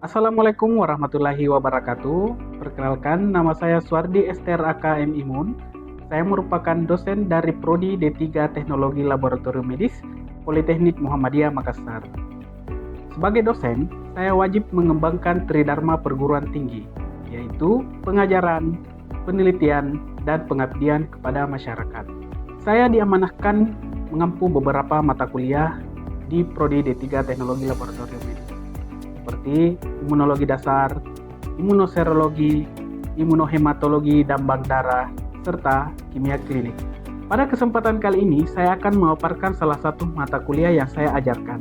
Assalamualaikum warahmatullahi wabarakatuh. Perkenalkan, nama saya Suardi Ester AKM Imun. Saya merupakan dosen dari Prodi D3 Teknologi Laboratorium Medis Politeknik Muhammadiyah Makassar. Sebagai dosen, saya wajib mengembangkan tridharma perguruan tinggi, yaitu pengajaran, penelitian, dan pengabdian kepada masyarakat. Saya diamanahkan mengampu beberapa mata kuliah di Prodi D3 Teknologi Laboratorium Medis, seperti imunologi dasar, imunoserologi, imunohematologi dan bank darah, serta kimia klinik. Pada kesempatan kali ini, saya akan memaparkan salah satu mata kuliah yang saya ajarkan,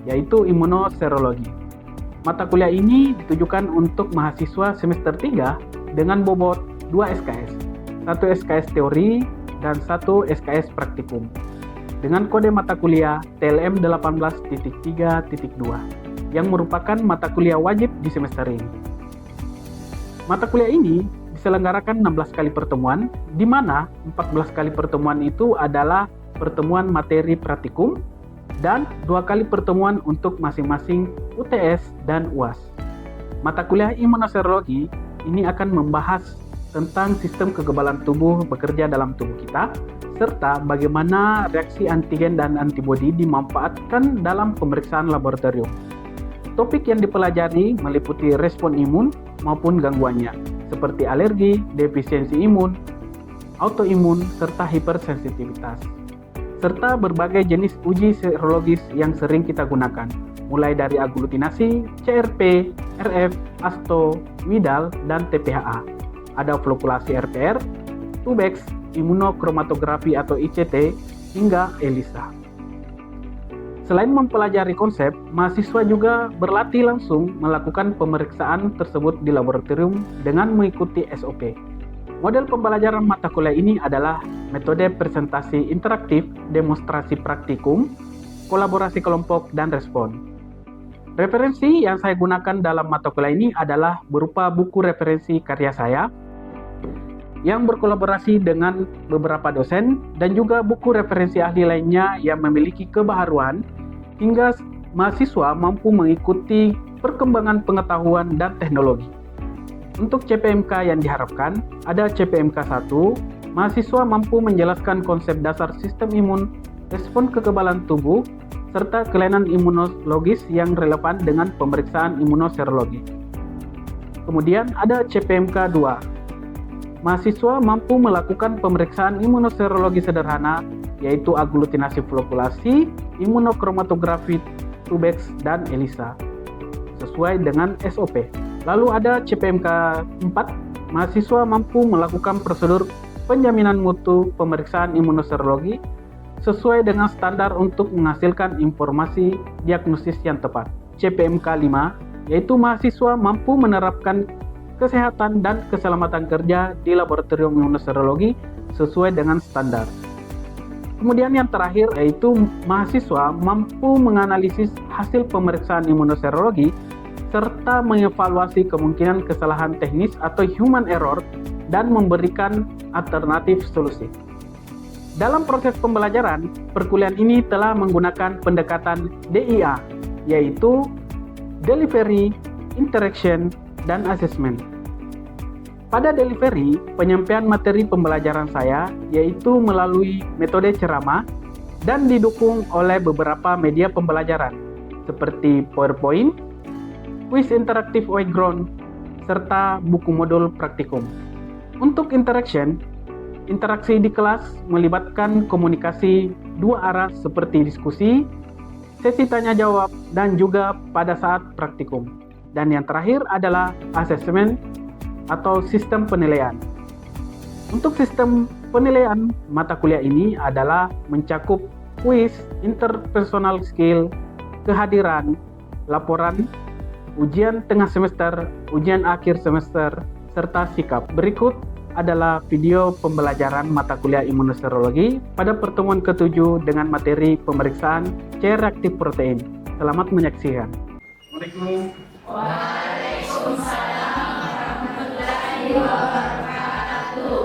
yaitu imunoserologi. Mata kuliah ini ditujukan untuk mahasiswa semester 3 dengan bobot 2 SKS, 1 SKS teori dan 1 SKS praktikum, dengan kode mata kuliah TLM 18.3.2. yang merupakan mata kuliah wajib di semester ini. Mata kuliah ini diselenggarakan 16 kali pertemuan, di mana 14 kali pertemuan itu adalah pertemuan materi praktikum dan 2 kali pertemuan untuk masing-masing UTS dan UAS. Mata kuliah imunoserologi ini akan membahas tentang sistem kekebalan tubuh bekerja dalam tubuh kita, serta bagaimana reaksi antigen dan antibodi dimanfaatkan dalam pemeriksaan laboratorium. Topik yang dipelajari meliputi respon imun maupun gangguannya, seperti alergi, defisiensi imun, autoimun, serta hipersensitivitas. Serta berbagai jenis uji serologis yang sering kita gunakan, mulai dari aglutinasi, CRP, RF, ASTO, Widal, dan TPHA. Ada flokulasi RPR, Tubex, imunokromatografis atau ICT, hingga ELISA. Selain mempelajari konsep, mahasiswa juga berlatih langsung melakukan pemeriksaan tersebut di laboratorium dengan mengikuti SOP. Model pembelajaran mata kuliah ini adalah metode presentasi interaktif, demonstrasi praktikum, kolaborasi kelompok, dan respon. Referensi yang saya gunakan dalam mata kuliah ini adalah berupa buku referensi karya saya yang berkolaborasi dengan beberapa dosen, dan juga buku referensi ahli lainnya yang memiliki kebaharuan hingga mahasiswa mampu mengikuti perkembangan pengetahuan dan teknologi. Untuk CPMK yang diharapkan, ada CPMK 1, mahasiswa mampu menjelaskan konsep dasar sistem imun, respon kekebalan tubuh, serta kelainan imunologis yang relevan dengan pemeriksaan imunoserologi. Kemudian ada CPMK 2, mahasiswa mampu melakukan pemeriksaan imunoserologi sederhana, yaitu aglutinasi flokulasi, imunokromatografis, Tubex, dan ELISA, sesuai dengan SOP. Lalu ada CPMK 4, mahasiswa mampu melakukan prosedur penjaminan mutu pemeriksaan imunoserologi sesuai dengan standar untuk menghasilkan informasi diagnosis yang tepat. CPMK 5, yaitu mahasiswa mampu menerapkan kesehatan dan keselamatan kerja di laboratorium imunoserologi sesuai dengan standar. Kemudian yang terakhir yaitu mahasiswa mampu menganalisis hasil pemeriksaan imunoserologi serta mengevaluasi kemungkinan kesalahan teknis atau human error dan memberikan alternatif solusi. Dalam proses pembelajaran, perkuliahan ini telah menggunakan pendekatan DIA, yaitu Delivery, Interaction, dan Assessment. Pada delivery, penyampaian materi pembelajaran saya yaitu melalui metode ceramah dan didukung oleh beberapa media pembelajaran seperti PowerPoint, kuis interaktif Whiteground, serta buku modul praktikum. Untuk interaction, interaksi di kelas melibatkan komunikasi dua arah seperti diskusi, sesi tanya jawab, dan juga pada saat praktikum. Dan yang terakhir adalah assessment atau sistem penilaian. Untuk sistem penilaian mata kuliah ini adalah mencakup kuis, interpersonal skill, kehadiran, laporan, ujian tengah semester, ujian akhir semester, serta sikap. Berikut adalah video pembelajaran mata kuliah imunoserologi pada pertemuan ke-7 dengan materi pemeriksaan C-reaktif protein. Selamat menyaksikan. Assalamualaikum. Waalaikumsalam warahmatullahi wabarakatuh.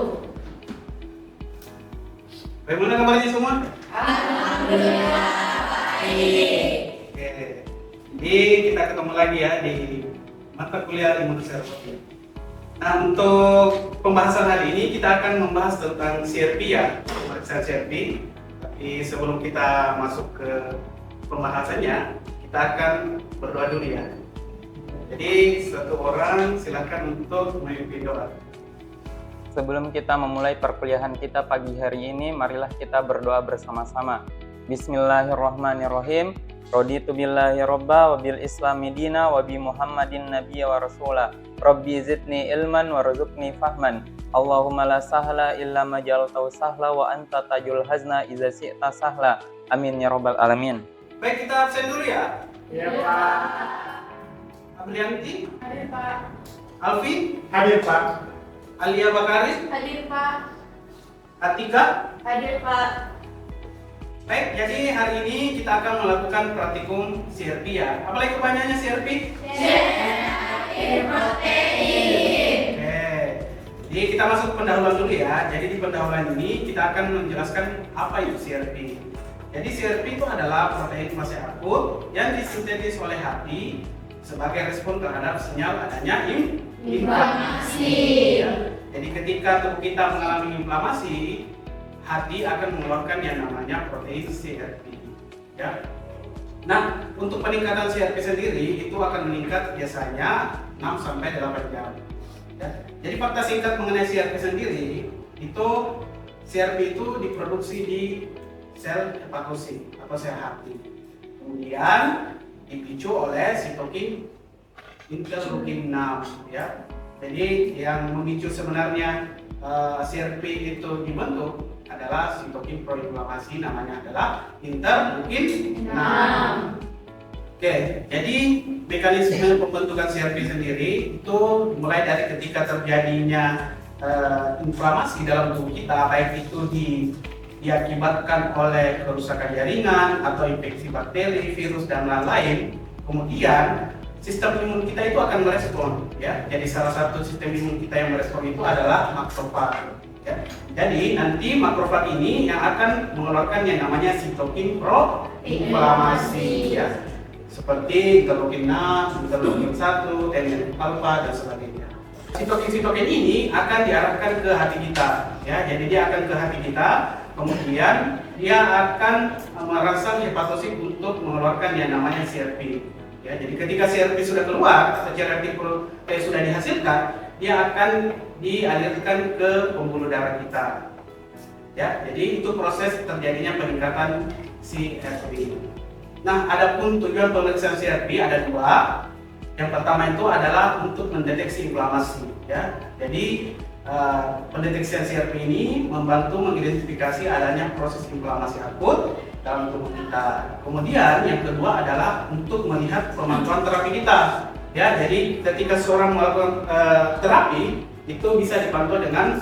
Bagaimana kabarnya semua? Alhamdulillah baik. Oke. Jadi kita ketemu lagi ya di mata kuliah imunisasi. Nah, untuk pembahasan hari ini kita akan membahas tentang CRP ya, pemeriksaan CRP. Tapi sebelum kita masuk ke pembahasannya, kita akan berdoa dulu ya. Jadi satu orang silakan untuk memimpin doa. Sebelum kita memulai perkuliahan kita pagi hari ini, marilah kita berdoa bersama-sama. Bismillahirrahmanirrahim. Raditu billahi robba wa bil islami dina wa bi muhammadin nabiyya wa rasulah. Rabbi zidni ilman warzuqni fahman. Allahumma la sahla illa ma ja'altahu sahla wa anta tajul hazna idza syi'ta sahla. Amin ya rabbal alamin. Baik, kita absen dulu ya. Ya Pak. Abrianti, Hadir Pak. Alfi, Hadir Pak. Alia Bakari, Hadir Pak. Atika. Hadir Pak. Baik, jadi hari ini kita akan melakukan praktikum CRP ya. Apalagi kepanjangannya CRP? Protein. Oke. Jadi kita masuk pendahuluan dulu ya. Jadi di pendahuluan ini kita akan menjelaskan apa itu CRP. Jadi CRP itu adalah protein fase akut yang disintetis oleh hati sebagai respon terhadap sinyal adanya inflamasi. Ya. Jadi ketika tubuh kita mengalami inflamasi, hati akan mengeluarkan yang namanya protein CRP. Ya. Nah, untuk peningkatan CRP sendiri itu akan meningkat biasanya 6 sampai 8 jam. Ya. Jadi fakta singkat mengenai CRP sendiri itu CRP itu diproduksi di sel hepatosit atau sel hati. Kemudian dipicu oleh sitokin interleukin 6 ya. Jadi yang memicu sebenarnya CRP itu dibentuk adalah sitokin proinflamasi, namanya adalah interleukin 6. Oke, jadi mekanisme pembentukan CRP sendiri itu mulai dari ketika terjadinya inflamasi dalam tubuh kita, baik itu diakibatkan oleh kerusakan jaringan atau infeksi bakteri, virus dan lain-lain. Kemudian sistem imun kita itu akan merespon ya. Jadi salah satu sistem imun kita yang merespon itu adalah makrofag. Ya. Jadi nanti makrofag ini yang akan mengeluarkan yang namanya sitokin proinflamasi ya. Seperti interleukin 6, interleukin 1, TNF alfa dan sebagainya. Sitokin ini akan diarahkan ke hati kita ya. Jadi dia akan ke hati kita, kemudian dia akan merangsang hepatosit untuk mengeluarkan yang namanya CRP. Ya, jadi ketika CRP sudah keluar atau CRP sudah dihasilkan, dia akan dialirkan ke pembuluh darah kita. Ya, jadi itu proses terjadinya peningkatan CRP. Nah, adapun tujuan pemeriksaan CRP ada dua. Yang pertama itu adalah untuk mendeteksi inflamasi. Ya, jadi pendeteksian CRP ini membantu mengidentifikasi adanya proses inflamasi akut dalam tubuh kita. Kemudian yang kedua adalah untuk melihat kemampuan terapi kita. Ya, jadi ketika seorang melakukan terapi itu bisa dipantau dengan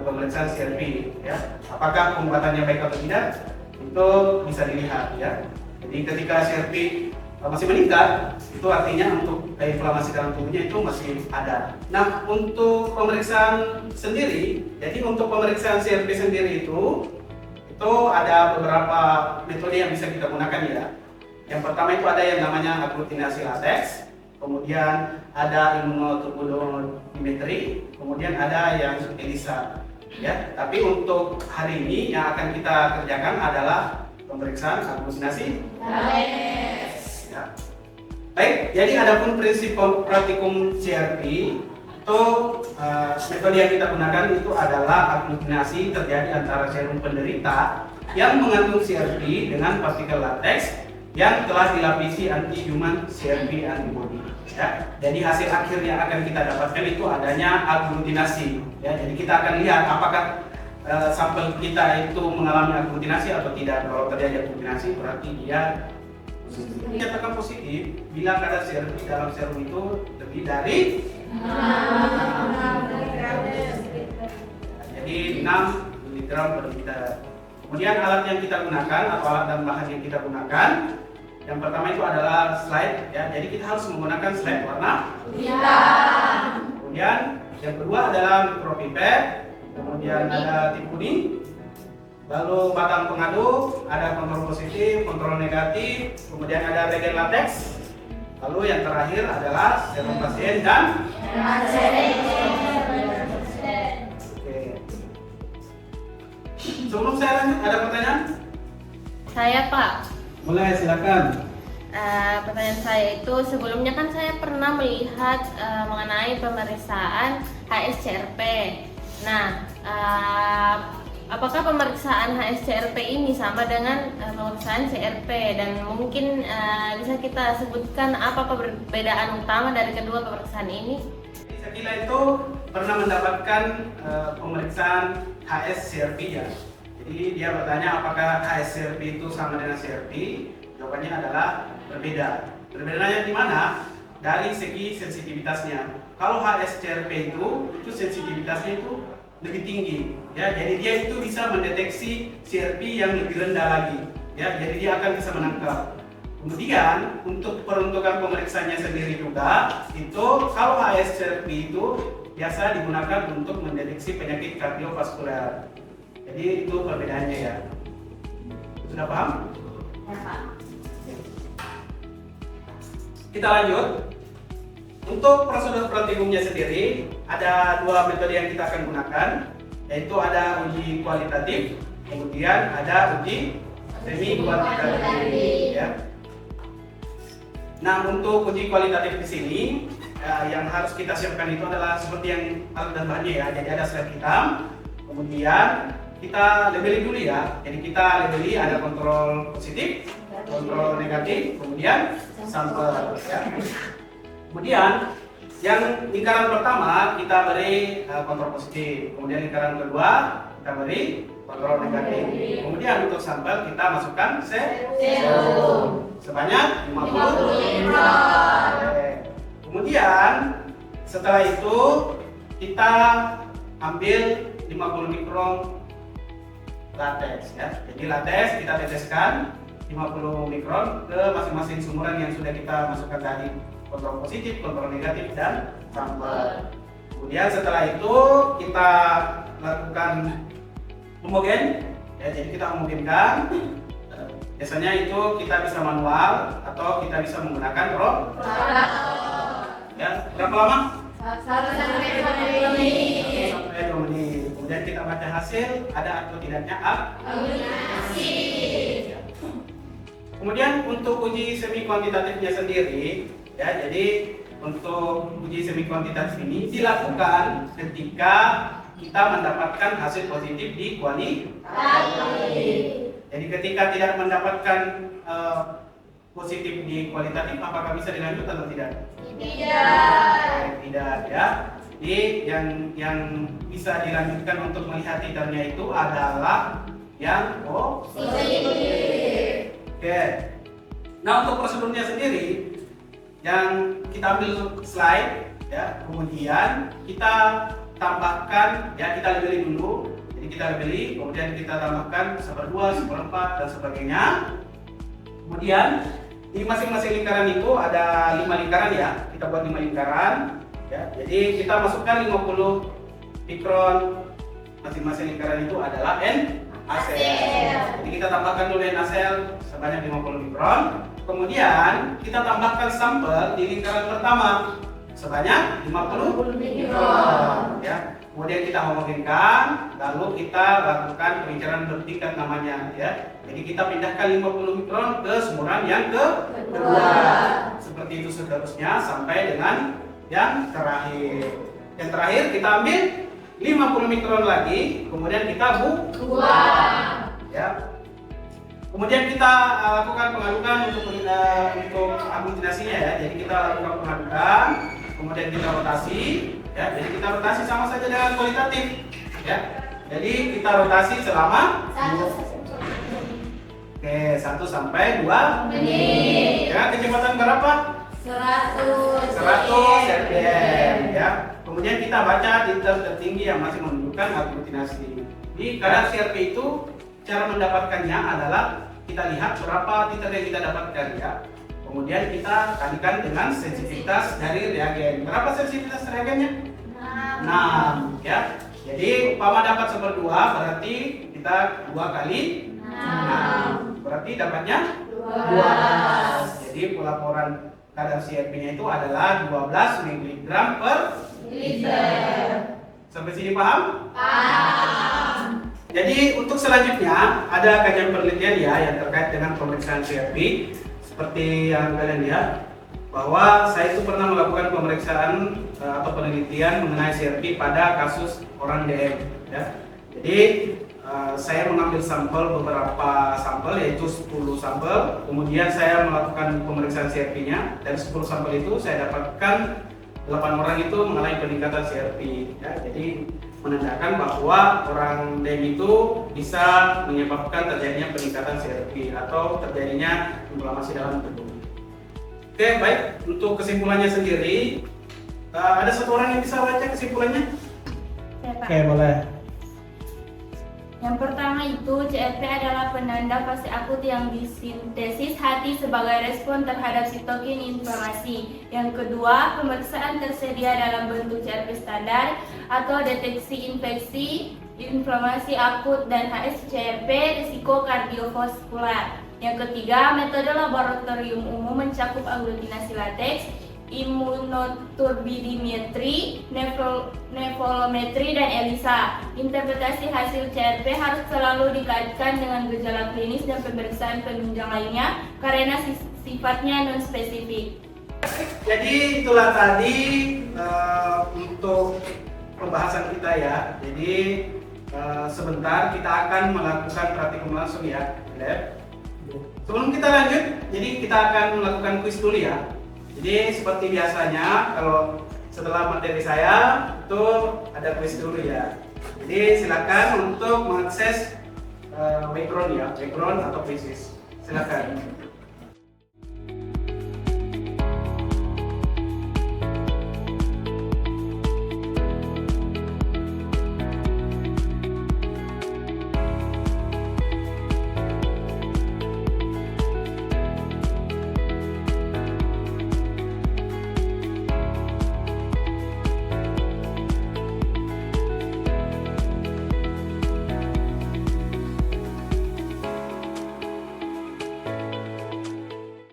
pemeriksaan CRP. Ya, apakah pengubatannya baik atau tidak itu bisa dilihat. Ya, jadi ketika CRP masih meningkat, itu artinya untuk inflamasi dalam tubuhnya itu masih ada. Nah, untuk pemeriksaan sendiri, jadi untuk pemeriksaan CRP sendiri itu ada beberapa metode yang bisa kita gunakan ya. Yang pertama itu ada yang namanya aglutinasi latex, kemudian ada immunoturbidometri, kemudian ada yang ELISA. Ya, tapi untuk hari ini yang akan kita kerjakan adalah pemeriksaan aglutinasi latex. Ya. Baik, jadi adapun prinsip praktikum CRP itu metode yang kita gunakan itu adalah aglutinasi terjadi antara serum penderita yang mengandung CRP dengan partikel latex yang telah dilapisi anti-human CRP antibody. Ya, jadi hasil akhir yang akan kita dapatkan itu adanya aglutinasi. Ya, jadi kita akan lihat apakah sampel kita itu mengalami aglutinasi atau tidak. Kalau terjadi aglutinasi berarti dia dinyatakan positif bila kadar CRP dalam serum itu lebih dari 6 jadi 6 mg per liter. Kemudian alat yang kita gunakan atau alat dan bahan yang kita gunakan, yang pertama itu adalah slide ya. Jadi kita harus menggunakan slide warna hitam. Kemudian yang kedua adalah mikropipet, kemudian ada tip kuning. Lalu batang pengaduk, ada kontrol positif, kontrol negatif, kemudian ada reagen latex, Lalu yang terakhir adalah serum pasien dan oke. Sebelum saya lanjut, ada pertanyaan? Saya Pak. Mulai, silakan. Pertanyaan saya itu sebelumnya kan saya pernah melihat mengenai pemeriksaan HSCRP. Nah, apakah pemeriksaan HSCRP ini sama dengan pemeriksaan CRP dan mungkin bisa kita sebutkan apa perbedaan utama dari kedua pemeriksaan ini? Sakila itu pernah mendapatkan pemeriksaan HSCRP ya. Jadi dia bertanya apakah HSCRP itu sama dengan CRP? Jawabannya adalah berbeda. Perbedaannya di mana? Dari segi sensitivitasnya. Kalau HSCRP itu sensitivitasnya itu lebih tinggi, ya. Jadi dia itu bisa mendeteksi CRP yang lebih rendah lagi, ya. Jadi dia akan bisa menangkap. Kemudian untuk peruntukan pemeriksaannya sendiri juga, itu kalau HSCRP itu biasa digunakan untuk mendeteksi penyakit kardiovaskular. Jadi itu perbedaannya ya. Sudah paham? Ya Pak. Kita lanjut. Untuk prosedur praktikumnya sendiri ada dua metode yang kita akan gunakan, yaitu ada uji kualitatif, kemudian ada uji semi kuantitatif. Ya. Nah, untuk uji kualitatif di sini yang harus kita siapkan itu adalah seperti yang alat dan bahannya ya. Jadi ada slide hitam, kemudian kita labeli dulu ya. Jadi kita labeli ada kontrol positif, kontrol negatif, kemudian sampel ya. Kemudian yang lingkaran pertama kita beri kontrol positif, kemudian lingkaran kedua kita beri kontrol negatif. Kemudian untuk sampel kita masukkan serum sebanyak 50 mikron. Kemudian setelah itu kita ambil 50 mikron latex ya. Jadi latex kita teteskan 50 mikron ke masing-masing sumuran yang sudah kita masukkan tadi, kontrol positif, kontrol negatif, dan sampel. Kemudian setelah itu kita lakukan homogen ya, jadi kita homogenkan. Biasanya itu kita bisa manual atau kita bisa menggunakan rob. Ya, berapa lama? 1 sampai 2 menit. Sampai 2 menit. Kemudian kita baca hasil, ada atau tidaknya Eliminasi. Kemudian untuk uji semi kuantitatifnya sendiri, ya, jadi untuk uji semi kuantitatif ini dilakukan ketika kita mendapatkan hasil positif di kualitatif. Jadi ketika tidak mendapatkan positif di kualitatif, apakah bisa dilanjut atau tidak? Tidak ya. Jadi yang bisa dilanjutkan untuk melihat titernya itu adalah yang positif. Oke. Nah, untuk prosedurnya sendiri yang kita ambil slide ya, kemudian kita tambahkan ya, kita labeli dulu. Jadi kita labeli, kemudian kita tambahkan 1/2, 1/4 dan sebagainya. Kemudian di masing-masing lingkaran itu ada 5 lingkaran ya. Kita buat 5 lingkaran ya. Jadi kita masukkan 50 mikron, masing-masing lingkaran itu adalah NaCl. Jadi kita tambahkan dulu NaCl sebanyak 50 mikron. Kemudian kita tambahkan sampel di lingkaran pertama sebanyak 50 mikron ya. Kemudian kita homogenkan, lalu kita lakukan pengincaran bertingkat namanya ya. Jadi kita pindahkan 50 mikron ke sumuran yang kedua. Seperti itu seterusnya sampai dengan yang terakhir. Yang terakhir kita ambil 50 mikron lagi, kemudian kita buang ya. Kemudian kita lakukan pengadukan untuk aglutinasinya ya. Jadi kita lakukan pengadukan, kemudian kita rotasi ya. Jadi kita rotasi sama saja dengan kualitatif ya. Jadi kita rotasi selama 1 sampai 2 menit. Ya, kecepatan berapa? 100 rpm ya. Kemudian kita baca titer tertinggi yang masih menunjukkan aglutinasi. Di kadar CRP itu cara mendapatkannya adalah kita lihat berapa titer yang kita dapatkan ya. Kemudian kita kalikan dengan sensitivitas dari reagen. Berapa sensitivitas reagennya? 6 ya. Jadi umpama dapat 1/2 berarti kita 2 kali 6. Berarti dapatnya 12. Jadi pelaporan kadar CRP-nya itu adalah 12 mg per liter. Sampai sini paham? Paham. Jadi untuk selanjutnya ada kajian penelitian ya yang terkait dengan pemeriksaan CRP. Seperti yang kalian lihat bahwa saya itu pernah melakukan pemeriksaan atau penelitian mengenai CRP pada kasus orang DM ya. Jadi saya mengambil beberapa sampel yaitu 10 sampel. Kemudian saya melakukan pemeriksaan CRP-nya dan 10 sampel itu saya dapatkan 8 orang itu mengalami peningkatan CRP ya. Jadi menandakan bahwa orang DM itu bisa menyebabkan terjadinya peningkatan CRP atau terjadinya inflamasi dalam tubuh. Oke, baik. Untuk kesimpulannya sendiri, ada satu orang yang bisa baca kesimpulannya? Ya, Pak. Oke, boleh. Yang pertama itu CRP adalah penanda fase akut yang disintesis hati sebagai respon terhadap sitokin inflamasi. Yang kedua, pemeriksaan tersedia dalam bentuk CRP standar atau deteksi infeksi, inflamasi akut dan HSCRP risiko kardiovaskular. Yang ketiga, metode laboratorium umum mencakup aglutinasi lateks, imunoturbidimetri, nefrolometri, dan ELISA. Interpretasi hasil CRP harus selalu dikaitkan dengan gejala klinis dan pemeriksaan penunjang lainnya karena sifatnya non-spesifik. Jadi itulah tadi untuk pembahasan kita ya. Jadi sebentar kita akan melakukan praktikum langsung ya, lab. Sebelum kita lanjut, jadi kita akan melakukan kuis dulu ya. Jadi seperti biasanya kalau setelah materi saya itu ada kuis dulu ya. Jadi silakan untuk mengakses background ya, background atau quizzes. Silakan.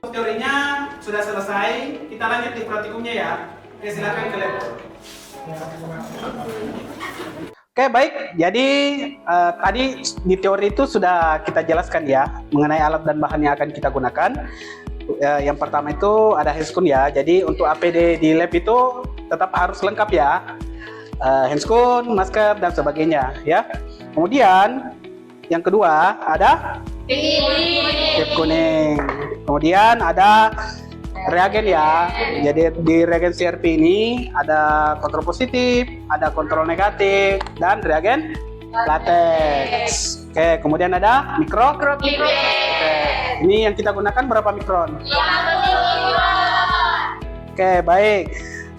Teorinya sudah selesai, kita lanjut di praktikumnya ya. Oke, silakan ke lab. Oke, baik. Jadi tadi di teori itu sudah kita jelaskan ya mengenai alat dan bahan yang akan kita gunakan. Yang pertama itu ada handskun ya. Jadi untuk APD di lab itu tetap harus lengkap ya. Handskun, masker dan sebagainya ya. Kemudian yang kedua ada tip kuning. Kemudian ada reagen ya. Jadi di reagen CRP ini ada kontrol positif, ada kontrol negatif, dan reagen latex. Oke, kemudian ada mikropipet. Oke, ini yang kita gunakan berapa mikron? 50 mikron. Oke, baik.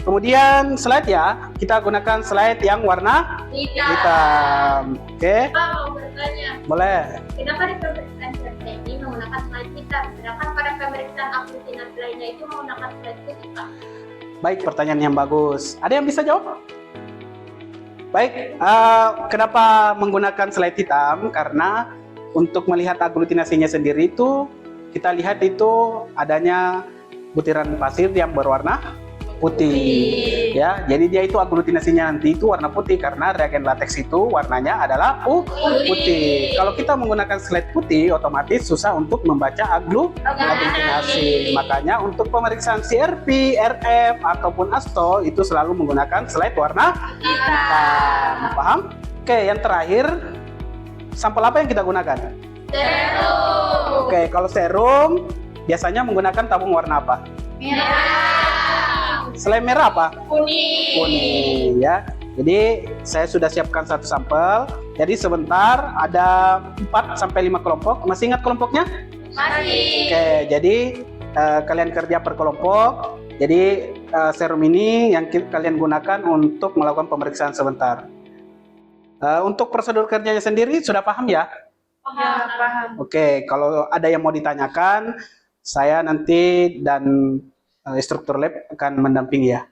Kemudian slide ya, kita gunakan slide yang warna hitam. Oke. Pak, mau bertanya. Boleh. Kenapa di pemeriksaan CRP ini menggunakan slide hitam, sedangkan pada pemeriksaan aglutinasi lainnya itu menggunakan slide putih, Pak? Baik, pertanyaan yang bagus. Ada yang bisa jawab? Baik, kenapa menggunakan slide hitam? Karena untuk melihat aglutinasinya sendiri itu, kita lihat itu adanya butiran pasir yang berwarna putih. Ya, jadi dia itu aglutinasinya nanti itu warna putih karena reagen latex itu warnanya adalah putih. Kalau kita menggunakan slide putih, otomatis susah untuk membaca aglutinasi. Makanya untuk pemeriksaan CRP, RF ataupun ASTO itu selalu menggunakan slide warna hitam. Paham? Oke, yang terakhir, sampel apa yang kita gunakan? Serum. Oke, kalau serum biasanya menggunakan tabung warna apa? Merah. Selain merah apa? Kuning. Kuning ya. Jadi saya sudah siapkan satu sampel. Jadi sebentar ada 4 sampai 5 kelompok. Masih ingat kelompoknya? Masih. Oke, jadi kalian kerja per kelompok. Jadi serum ini yang kalian gunakan untuk melakukan pemeriksaan sebentar. Untuk prosedur kerjanya sendiri sudah paham ya? Paham. Oke, kalau ada yang mau ditanyakan, saya nanti dan instruktur lab akan mendampingi ya.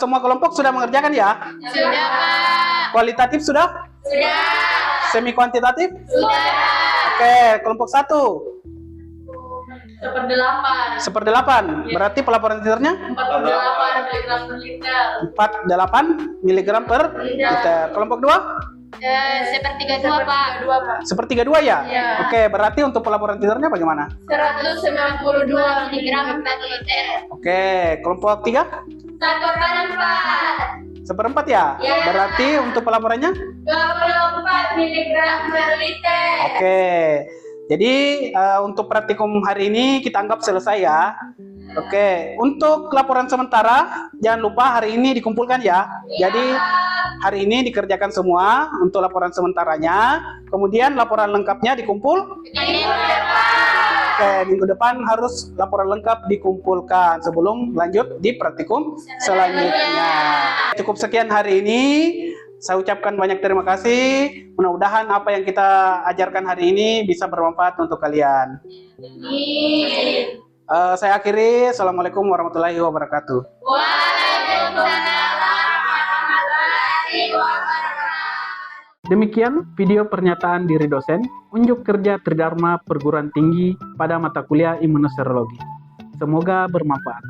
semua kelompok sudah mengerjakan ya? Sudah, Pak. Kualitatif sudah? Sudah. Semi kuantitatif? Sudah. Oke, kelompok 1. 1/8. 1/8. Berarti pelaporan liternya? 48 miligram per liter. 48 mg per liter. Kelompok 2? 1/32, Pak. 1/32 ya? Iya. Oke, berarti untuk pelaporan liternya bagaimana? 192 miligram per liter. Oke, kelompok 3? 1/4. 1/4 ya? Iya. Berarti untuk pelaporannya? 24 miligram per liter. Oke. Jadi untuk praktikum hari ini kita anggap selesai ya. Oke, untuk laporan sementara jangan lupa hari ini dikumpulkan ya. Jadi hari ini dikerjakan semua untuk laporan sementaranya. Kemudian laporan lengkapnya dikumpul. Oke, minggu depan harus laporan lengkap dikumpulkan sebelum lanjut di praktikum selanjutnya. Cukup sekian hari ini. Saya ucapkan banyak terima kasih. Mudah-mudahan apa yang kita ajarkan hari ini bisa bermanfaat untuk kalian. Saya akhiri. Assalamualaikum warahmatullahi wabarakatuh. Waalaikumsalam warahmatullahi wabarakatuh. Demikian video pernyataan diri dosen unjuk kerja Tridharma Perguruan Tinggi pada mata kuliah Imunoserologi. Semoga bermanfaat.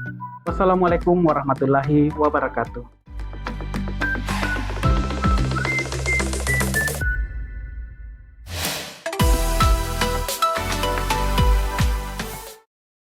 Wassalamualaikum warahmatullahi wabarakatuh.